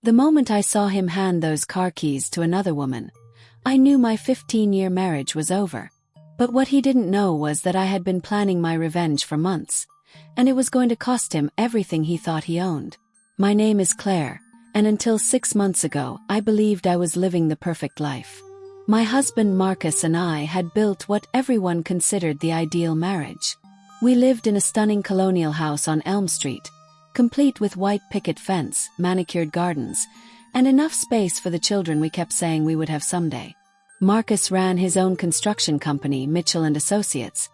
The moment I saw him hand those car keys to another woman, I knew my 15-year marriage was over. But what he didn't know was that I had been planning my revenge for months, and it was going to cost him everything he thought he owned. My name is Claire, and until 6 months ago, I believed I was living the perfect life. My husband Marcus and I had built what everyone considered the ideal marriage. We lived in a stunning colonial house on Elm Street, complete with white picket fence, manicured gardens, and enough space for the children we kept saying we would have someday. Marcus ran his own construction company, Mitchell & Associates,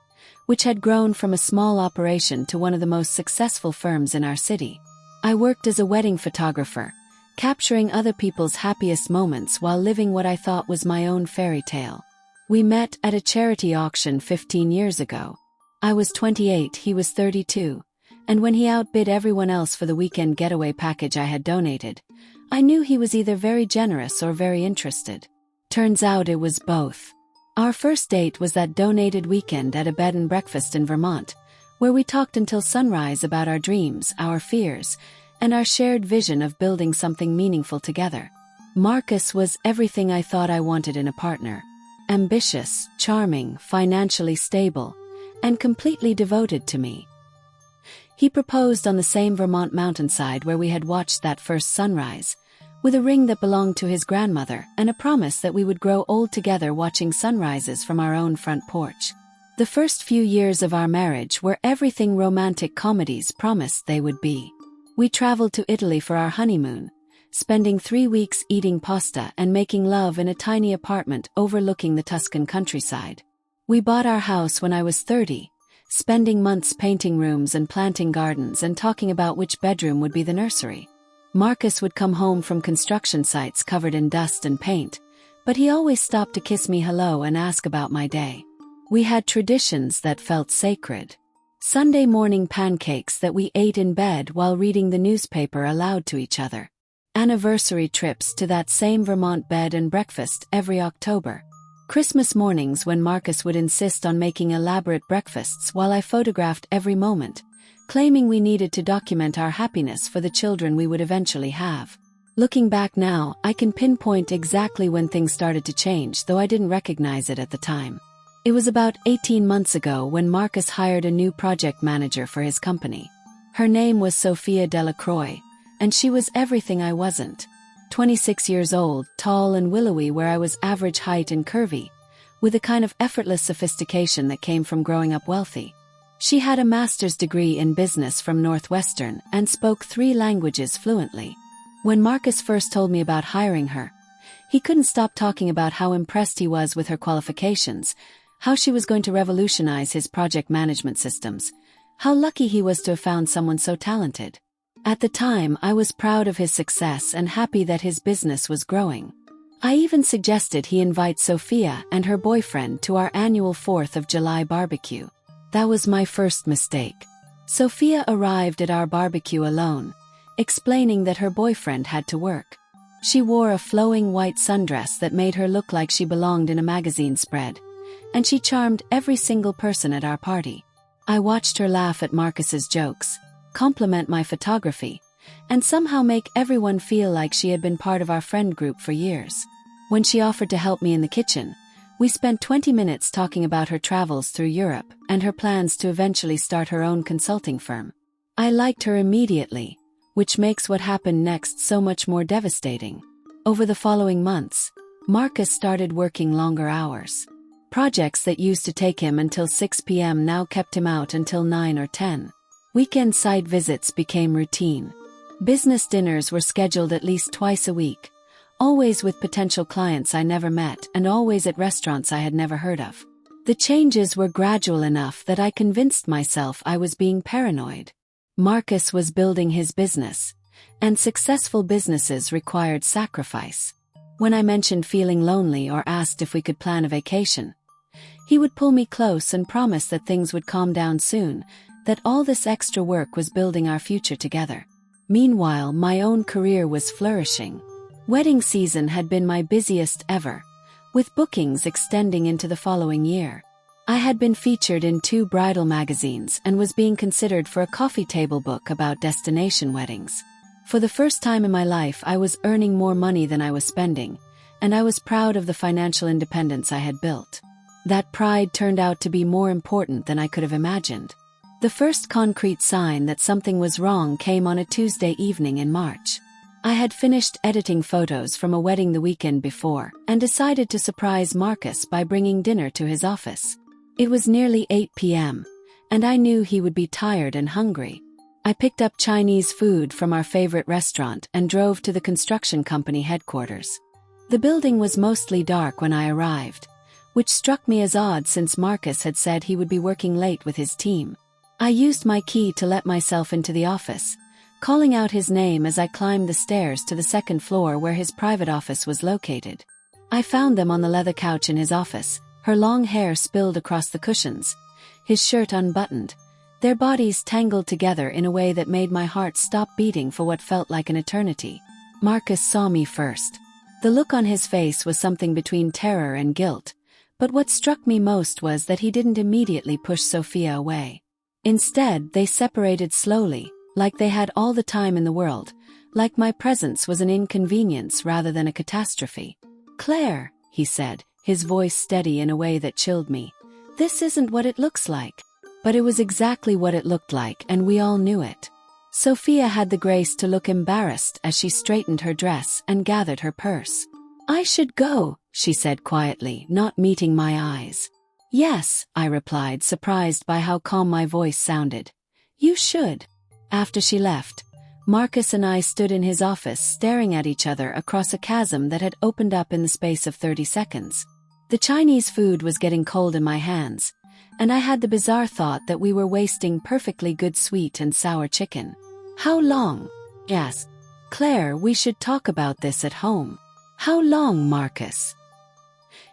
which had grown from a small operation to one of the most successful firms in our city. I worked as a wedding photographer, capturing other people's happiest moments while living what I thought was my own fairy tale. We met at a charity auction 15 years ago. I was 28, he was 32, and when he outbid everyone else for the weekend getaway package I had donated, I knew he was either very generous or very interested. Turns out it was both. Our first date was that donated weekend at a bed and breakfast in Vermont, where we talked until sunrise about our dreams, our fears, and our shared vision of building something meaningful together. Marcus was everything I thought I wanted in a partner. Ambitious, charming, financially stable, and completely devoted to me. He proposed on the same Vermont mountainside where we had watched that first sunrise, with a ring that belonged to his grandmother and a promise that we would grow old together watching sunrises from our own front porch. The first few years of our marriage were everything romantic comedies promised they would be. We traveled to Italy for our honeymoon, spending 3 weeks eating pasta and making love in a tiny apartment overlooking the Tuscan countryside. We bought our house when I was 30, spending months painting rooms and planting gardens and talking about which bedroom would be the nursery. Marcus would come home from construction sites covered in dust and paint, but he always stopped to kiss me hello and ask about my day. We had traditions that felt sacred. Sunday morning pancakes that we ate in bed while reading the newspaper aloud to each other. Anniversary trips to that same Vermont bed and breakfast every October. Christmas mornings when Marcus would insist on making elaborate breakfasts while I photographed every moment, claiming we needed to document our happiness for the children we would eventually have. Looking back now, I can pinpoint exactly when things started to change, though I didn't recognize it at the time. It was about 18 months ago when Marcus hired a new project manager for his company. Her name was Sophia Delacroix, and she was everything I wasn't. 26 years old, tall and willowy where I was average height and curvy, with a kind of effortless sophistication that came from growing up wealthy. She had a master's degree in business from Northwestern and spoke 3 languages fluently. When Marcus first told me about hiring her, he couldn't stop talking about how impressed he was with her qualifications, how she was going to revolutionize his project management systems, how lucky he was to have found someone so talented. At the time, I was proud of his success and happy that his business was growing. I even suggested he invite Sophia and her boyfriend to our annual 4th of July barbecue. That was my first mistake. Sophia arrived at our barbecue alone, explaining that her boyfriend had to work. She wore a flowing white sundress that made her look like she belonged in a magazine spread, and she charmed every single person at our party. I watched her laugh at Marcus's jokes, compliment my photography, and somehow make everyone feel like she had been part of our friend group for years. When she offered to help me in the kitchen, we spent 20 minutes talking about her travels through Europe and her plans to eventually start her own consulting firm. I liked her immediately, which makes what happened next so much more devastating. Over the following months, Marcus started working longer hours. Projects that used to take him until 6 p.m. now kept him out until 9 or 10. Weekend site visits became routine. Business dinners were scheduled at least twice a week, always with potential clients I never met and always at restaurants I had never heard of. The changes were gradual enough that I convinced myself I was being paranoid. Marcus was building his business, and successful businesses required sacrifice. When I mentioned feeling lonely or asked if we could plan a vacation, he would pull me close and promise that things would calm down soon, that all this extra work was building our future together. Meanwhile, my own career was flourishing. Wedding season had been my busiest ever, with bookings extending into the following year. I had been featured in 2 bridal magazines and was being considered for a coffee table book about destination weddings. For the first time in my life, I was earning more money than I was spending, and I was proud of the financial independence I had built. That pride turned out to be more important than I could have imagined. The first concrete sign that something was wrong came on a Tuesday evening in March. I had finished editing photos from a wedding the weekend before and decided to surprise Marcus by bringing dinner to his office. It was nearly 8 p.m., and I knew he would be tired and hungry. I picked up Chinese food from our favorite restaurant and drove to the construction company headquarters. The building was mostly dark when I arrived, which struck me as odd since Marcus had said he would be working late with his team. I used my key to let myself into the office, calling out his name as I climbed the stairs to the second floor where his private office was located. I found them on the leather couch in his office, her long hair spilled across the cushions, his shirt unbuttoned, their bodies tangled together in a way that made my heart stop beating for what felt like an eternity. Marcus saw me first. The look on his face was something between terror and guilt, but what struck me most was that he didn't immediately push Sophia away. Instead, they separated slowly, like they had all the time in the world, like my presence was an inconvenience rather than a catastrophe. "Claire," he said, his voice steady in a way that chilled me, "this isn't what it looks like." But it was exactly what it looked like, and we all knew it. Sophia had the grace to look embarrassed as she straightened her dress and gathered her purse. "I should go," she said quietly, not meeting my eyes. "Yes," I replied, surprised by how calm my voice sounded. "You should." After she left, Marcus and I stood in his office staring at each other across a chasm that had opened up in the space of 30 seconds. The Chinese food was getting cold in my hands, and I had the bizarre thought that we were wasting perfectly good sweet and sour chicken. "How long?" "Yes. Claire, we should talk about this at home." "How long, Marcus?"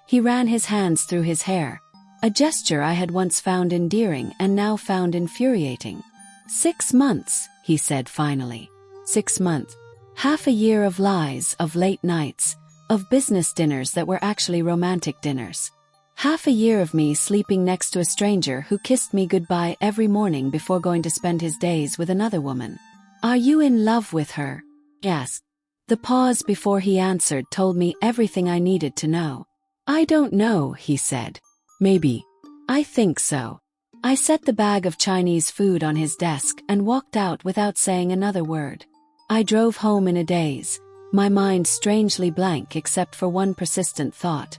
He ran his hands through his hair, a gesture I had once found endearing and now found infuriating. 6 months, he said finally. 6 months. Half a year of lies, of late nights, of business dinners that were actually romantic dinners. Half a year of me sleeping next to a stranger who kissed me goodbye every morning before going to spend his days with another woman. "Are you in love with her?" "Yes." The pause before he answered told me everything I needed to know. "I don't know," he said. "Maybe." "I think so." I set the bag of Chinese food on his desk and walked out without saying another word. I drove home in a daze, my mind strangely blank except for one persistent thought.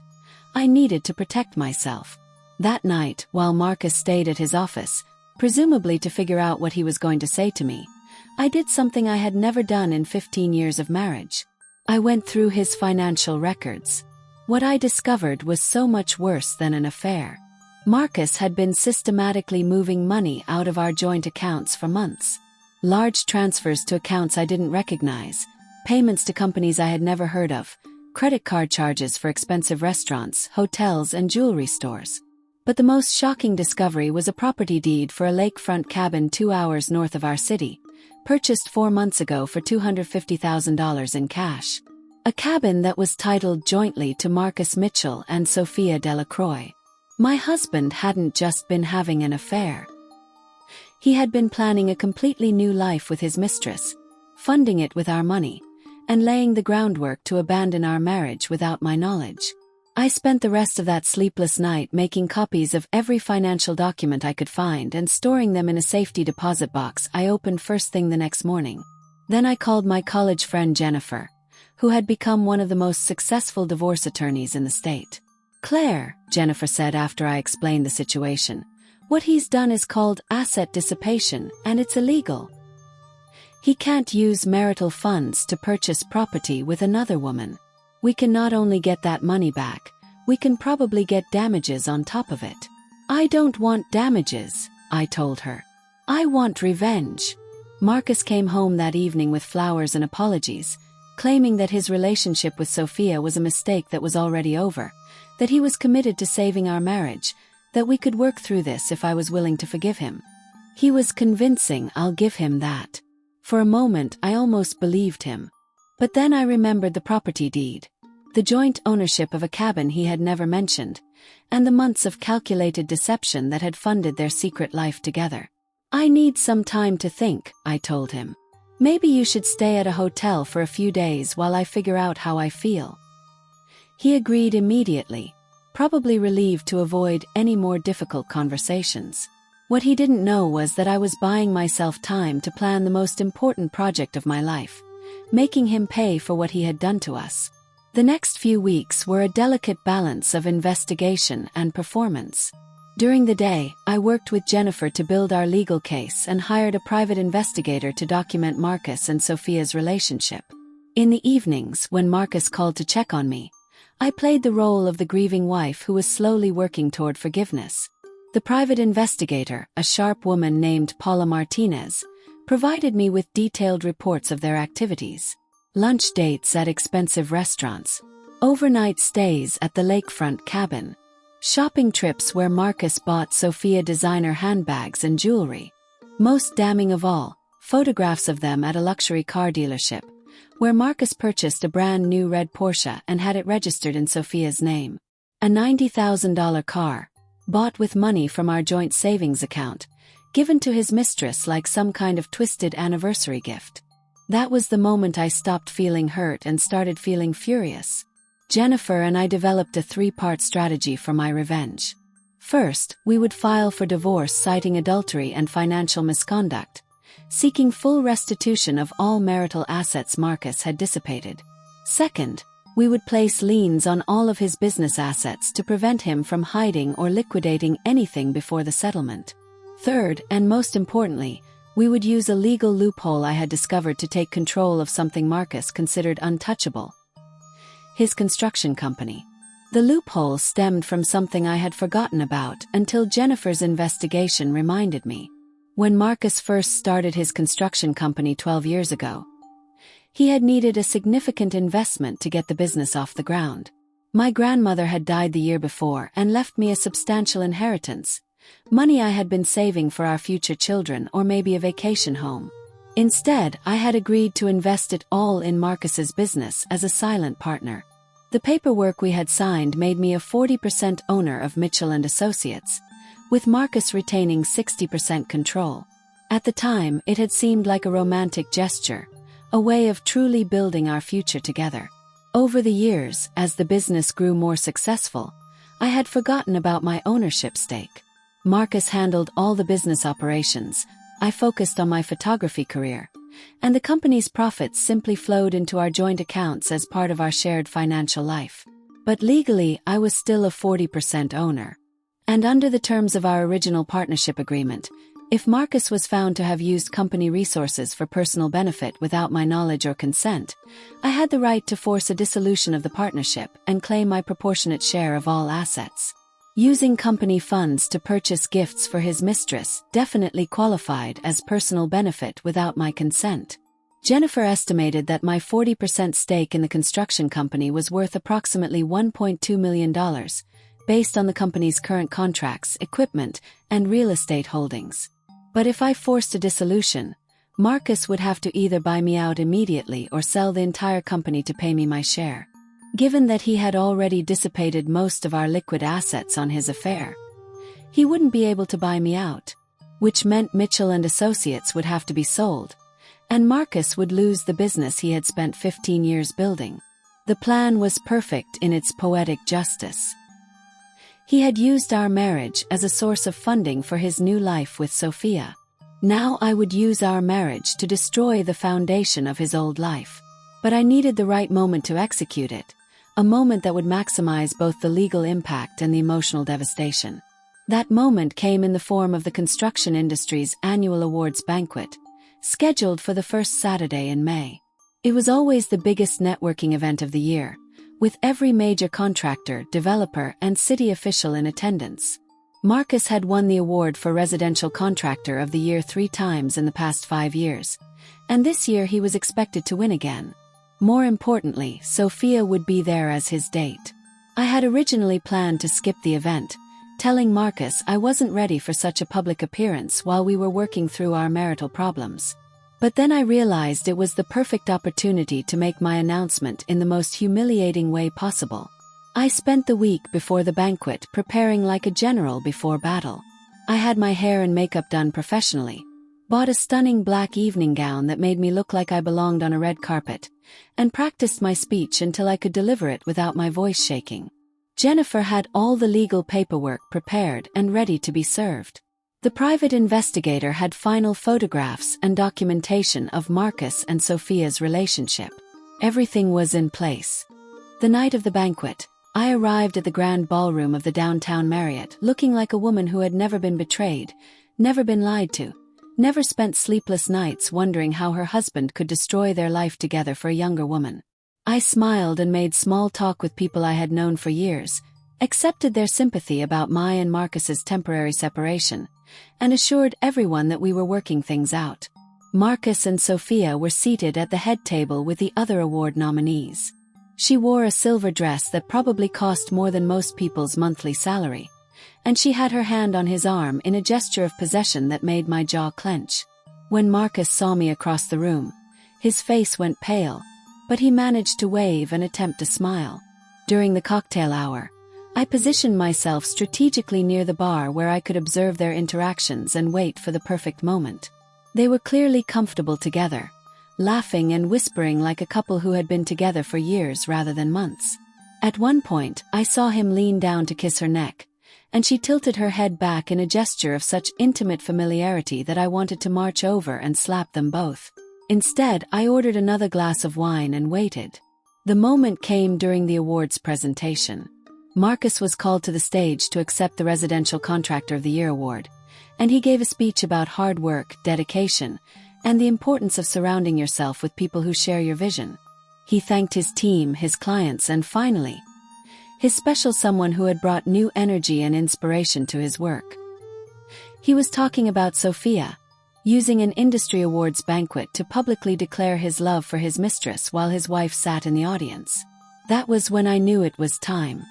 I needed to protect myself. That night, while Marcus stayed at his office, presumably to figure out what he was going to say to me, I did something I had never done in 15 years of marriage. I went through his financial records. What I discovered was so much worse than an affair. Marcus had been systematically moving money out of our joint accounts for months. Large transfers to accounts I didn't recognize, payments to companies I had never heard of, credit card charges for expensive restaurants, hotels, and jewelry stores. But the most shocking discovery was a property deed for a lakefront cabin 2 hours north of our city, purchased 4 months ago for $250,000 in cash. A cabin that was titled jointly to Marcus Mitchell and Sophia Delacroix. My husband hadn't just been having an affair. He had been planning a completely new life with his mistress, funding it with our money, and laying the groundwork to abandon our marriage without my knowledge. I spent the rest of that sleepless night making copies of every financial document I could find and storing them in a safety deposit box I opened first thing the next morning. Then I called my college friend Jennifer, who had become one of the most successful divorce attorneys in the state. "Claire," Jennifer said after I explained the situation, "what he's done is called asset dissipation, and it's illegal. He can't use marital funds to purchase property with another woman. We can not only get that money back, we can probably get damages on top of it." "I don't want damages," I told her. "I want revenge." Marcus came home that evening with flowers and apologies, claiming that his relationship with Sophia was a mistake that was already over, that he was committed to saving our marriage, that we could work through this if I was willing to forgive him. He was convincing, I'll give him that. For a moment I almost believed him. But then I remembered the property deed, the joint ownership of a cabin he had never mentioned, and the months of calculated deception that had funded their secret life together. "I need some time to think," I told him. Maybe you should stay at a hotel for a few days while I figure out how I feel." He agreed immediately, probably relieved to avoid any more difficult conversations. What he didn't know was that I was buying myself time to plan the most important project of my life, making him pay for what he had done to us. The next few weeks were a delicate balance of investigation and performance. During the day, I worked with Jennifer to build our legal case and hired a private investigator to document Marcus and Sophia's relationship. In the evenings, when Marcus called to check on me, I played the role of the grieving wife who was slowly working toward forgiveness. The private investigator, a sharp woman named Paula Martinez, provided me with detailed reports of their activities: lunch dates at expensive restaurants, overnight stays at the lakefront cabin, shopping trips where Marcus bought Sophia designer handbags and jewelry. Most damning of all, photographs of them at a luxury car dealership, where Marcus purchased a brand new red Porsche and had it registered in Sophia's name. A $90,000 car, bought with money from our joint savings account, given to his mistress like some kind of twisted anniversary gift. That was the moment I stopped feeling hurt and started feeling furious. Jennifer and I developed a 3-part strategy for my revenge. First, we would file for divorce citing adultery and financial misconduct, seeking full restitution of all marital assets Marcus had dissipated. Second, we would place liens on all of his business assets to prevent him from hiding or liquidating anything before the settlement. Third, and most importantly, we would use a legal loophole I had discovered to take control of something Marcus considered untouchable: his construction company. The loophole stemmed from something I had forgotten about until Jennifer's investigation reminded me. When Marcus first started his construction company 12 years ago, he had needed a significant investment to get the business off the ground. My grandmother had died the year before and left me a substantial inheritance, money I had been saving for our future children or maybe a vacation home. Instead, I had agreed to invest it all in Marcus's business as a silent partner. The paperwork we had signed made me a 40% owner of Mitchell & Associates, with Marcus retaining 60% control. At the time, it had seemed like a romantic gesture, a way of truly building our future together. Over the years, as the business grew more successful, I had forgotten about my ownership stake. Marcus handled all the business operations, I focused on my photography career, and the company's profits simply flowed into our joint accounts as part of our shared financial life. But legally, I was still a 40% owner. And under the terms of our original partnership agreement, if Marcus was found to have used company resources for personal benefit without my knowledge or consent, I had the right to force a dissolution of the partnership and claim my proportionate share of all assets. Using company funds to purchase gifts for his mistress definitely qualified as personal benefit without my consent. Jennifer estimated that my 40% stake in the construction company was worth approximately $1.2 million, based on the company's current contracts, equipment, and real estate holdings. But if I forced a dissolution, Marcus would have to either buy me out immediately or sell the entire company to pay me my share. Given that he had already dissipated most of our liquid assets on his affair, he wouldn't be able to buy me out, which meant Mitchell & Associates would have to be sold, and Marcus would lose the business he had spent 15 years building. The plan was perfect in its poetic justice. He had used our marriage as a source of funding for his new life with Sophia. Now I would use our marriage to destroy the foundation of his old life. But I needed the right moment to execute it, a moment that would maximize both the legal impact and the emotional devastation. That moment came in the form of the construction industry's annual awards banquet, scheduled for the first Saturday in May. It was always the biggest networking event of the year, with every major contractor, developer, and city official in attendance. Marcus had won the award for Residential Contractor of the Year 3 times in the past 5 years, and this year he was expected to win again. More importantly, Sophia would be there as his date. I had originally planned to skip the event, telling Marcus I wasn't ready for such a public appearance while we were working through our marital problems. But then I realized it was the perfect opportunity to make my announcement in the most humiliating way possible. I spent the week before the banquet preparing like a general before battle. I had my hair and makeup done professionally, bought a stunning black evening gown that made me look like I belonged on a red carpet, and practiced my speech until I could deliver it without my voice shaking. Jennifer had all the legal paperwork prepared and ready to be served. The private investigator had final photographs and documentation of Marcus and Sophia's relationship. Everything was in place. The night of the banquet, I arrived at the grand ballroom of the downtown Marriott looking like a woman who had never been betrayed, never been lied to, never spent sleepless nights wondering how her husband could destroy their life together for a younger woman. I smiled and made small talk with people I had known for years, accepted their sympathy about my and Marcus's temporary separation, and assured everyone that we were working things out. Marcus and Sophia were seated at the head table with the other award nominees. She wore a silver dress that probably cost more than most people's monthly salary, and she had her hand on his arm in a gesture of possession that made my jaw clench. When Marcus saw me across the room, his face went pale, but he managed to wave and attempt a smile. During the cocktail hour, I positioned myself strategically near the bar where I could observe their interactions and wait for the perfect moment. They were clearly comfortable together, laughing and whispering like a couple who had been together for years rather than months. At one point, I saw him lean down to kiss her neck, and she tilted her head back in a gesture of such intimate familiarity that I wanted to march over and slap them both. Instead, I ordered another glass of wine and waited. The moment came during the awards presentation. Marcus was called to the stage to accept the Residential Contractor of the Year award, and he gave a speech about hard work, dedication, and the importance of surrounding yourself with people who share your vision. He thanked his team, his clients, and finally, his special someone who had brought new energy and inspiration to his work. He was talking about Sophia, using an industry awards banquet to publicly declare his love for his mistress while his wife sat in the audience. That was when I knew it was time.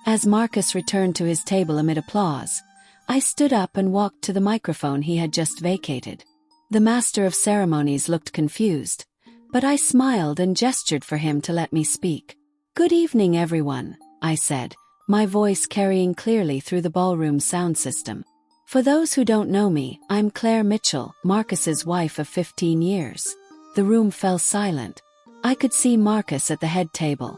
As Marcus returned to his table amid applause, I stood up and walked to the microphone he had just vacated. The master of ceremonies looked confused, but I smiled and gestured for him to let me speak. "Good evening, everyone," I said, my voice carrying clearly through the ballroom sound system. "For those who don't know me, I'm Claire Mitchell, Marcus's wife of 15 years. The room fell silent. I could see Marcus at the head table,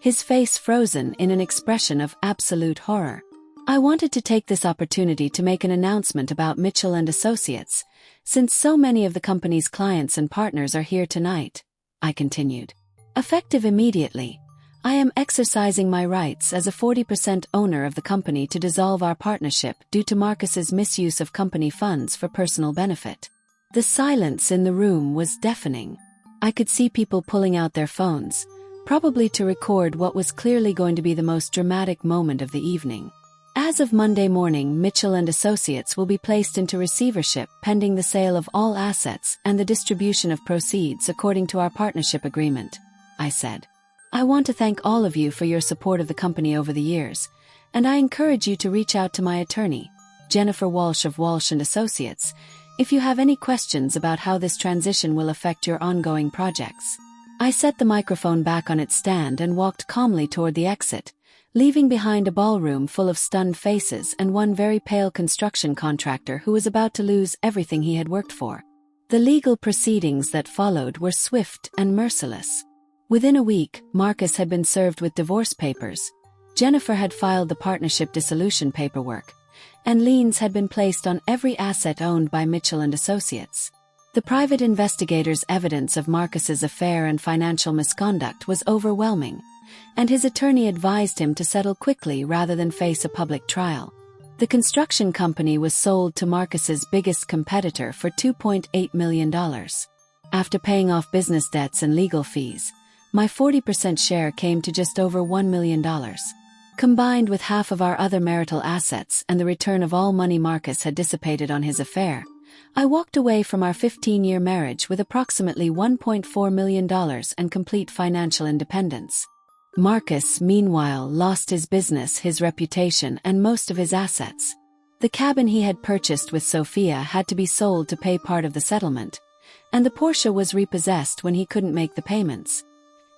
his face frozen in an expression of absolute horror. I wanted to take this opportunity to make an announcement about Mitchell & Associates, since so many of the company's clients and partners are here tonight," I continued. "Effective immediately, I am exercising my rights as a 40% owner of the company to dissolve our partnership due to Marcus's misuse of company funds for personal benefit." The silence in the room was deafening. I could see people pulling out their phones, probably to record what was clearly going to be the most dramatic moment of the evening. As of Monday morning, Mitchell & Associates will be placed into receivership pending the sale of all assets and the distribution of proceeds according to our partnership agreement, I said. "I want to thank all of you for your support of the company over the years, and I encourage you to reach out to my attorney, Jennifer Walsh of Walsh & Associates, if you have any questions about how this transition will affect your ongoing projects." I set the microphone back on its stand and walked calmly toward the exit, leaving behind a ballroom full of stunned faces and one very pale construction contractor who was about to lose everything he had worked for. The legal proceedings that followed were swift and merciless. Within a week, Marcus had been served with divorce papers, Jennifer had filed the partnership dissolution paperwork, and liens had been placed on every asset owned by Mitchell & Associates. The private investigator's evidence of Marcus's affair and financial misconduct was overwhelming, and his attorney advised him to settle quickly rather than face a public trial. The construction company was sold to Marcus's biggest competitor for $2.8 million. After paying off business debts and legal fees, my 40% share came to just over $1 million. Combined with half of our other marital assets and the return of all money Marcus had dissipated on his affair, I walked away from our 15-year marriage with approximately $1.4 million and complete financial independence. Marcus, meanwhile, lost his business, his reputation, and most of his assets. The cabin he had purchased with Sophia had to be sold to pay part of the settlement, and the Porsche was repossessed when he couldn't make the payments.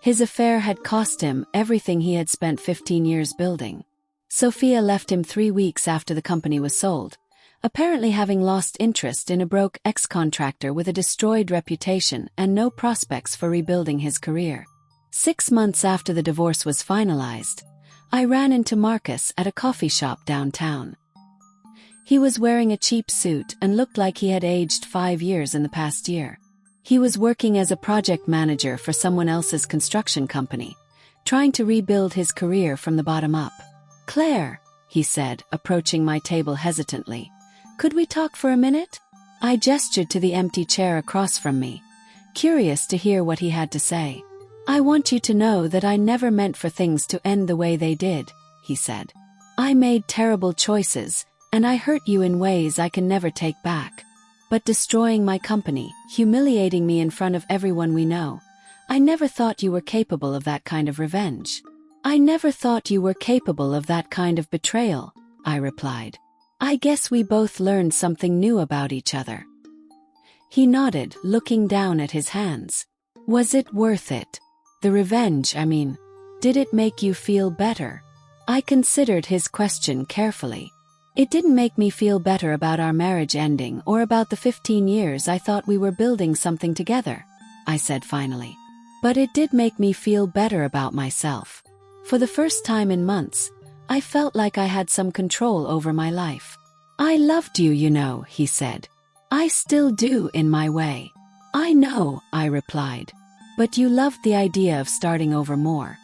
His affair had cost him everything he had spent 15 years building. Sophia left him 3 weeks after the company was sold, apparently having lost interest in a broke ex-contractor with a destroyed reputation and no prospects for rebuilding his career. 6 months after the divorce was finalized, I ran into Marcus at a coffee shop downtown. He was wearing a cheap suit and looked like he had aged 5 years in the past year. He was working as a project manager for someone else's construction company, trying to rebuild his career from the bottom up. "Claire," he said, approaching my table hesitantly, "could we talk for a minute?" I gestured to the empty chair across from me, curious to hear what he had to say. "I want you to know that I never meant for things to end the way they did," he said. "I made terrible choices, and I hurt you in ways I can never take back. But destroying my company, humiliating me in front of everyone we know, I never thought you were capable of that kind of revenge. I never thought you were capable of that kind of betrayal," I replied. "I guess we both learned something new about each other." He nodded, looking down at his hands. "Was it worth it? The revenge, I mean. Did it make you feel better?" I considered his question carefully. "It didn't make me feel better about our marriage ending or about the 15 years I thought we were building something together," I said finally. "But it did make me feel better about myself. For the first time in months, I felt like I had some control over my life." "I loved you, you know," he said. "I still do in my way." "I know," I replied. "But you loved the idea of starting over more.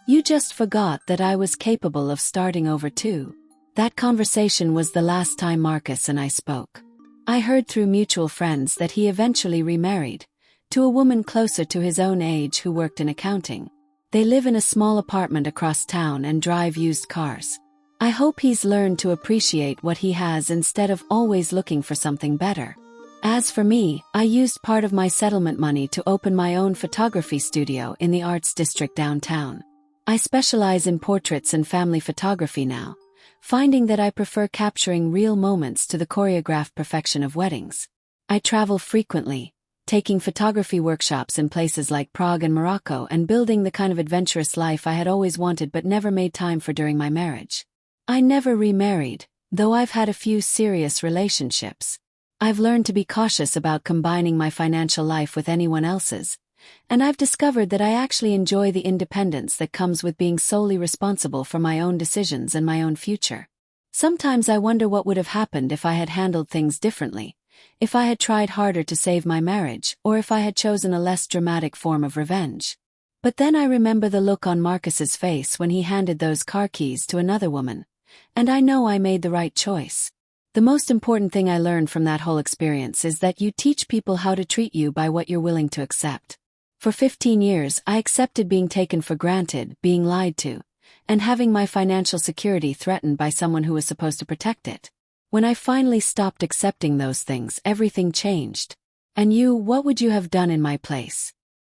You just forgot that I was capable of starting over too." That conversation was the last time Marcus and I spoke. I heard through mutual friends that he eventually remarried, to a woman closer to his own age who worked in accounting. They live in a small apartment across town and drive used cars. I hope he's learned to appreciate what he has instead of always looking for something better. As for me, I used part of my settlement money to open my own photography studio in the Arts District downtown. I specialize in portraits and family photography now, finding that I prefer capturing real moments to the choreographed perfection of weddings. I travel frequently, taking photography workshops in places like Prague and Morocco and building the kind of adventurous life I had always wanted but never made time for during my marriage. I never remarried, though I've had a few serious relationships. I've learned to be cautious about combining my financial life with anyone else's, and I've discovered that I actually enjoy the independence that comes with being solely responsible for my own decisions and my own future. Sometimes I wonder what would have happened if I had handled things differently, if I had tried harder to save my marriage, or if I had chosen a less dramatic form of revenge. But then I remember the look on Marcus's face when he handed those car keys to another woman, and I know I made the right choice. The most important thing I learned from that whole experience is that you teach people how to treat you by what you're willing to accept. For 15 years, I accepted being taken for granted, being lied to, and having my financial security threatened by someone who was supposed to protect it. When I finally stopped accepting those things, everything changed. And you, what would you have done in my place?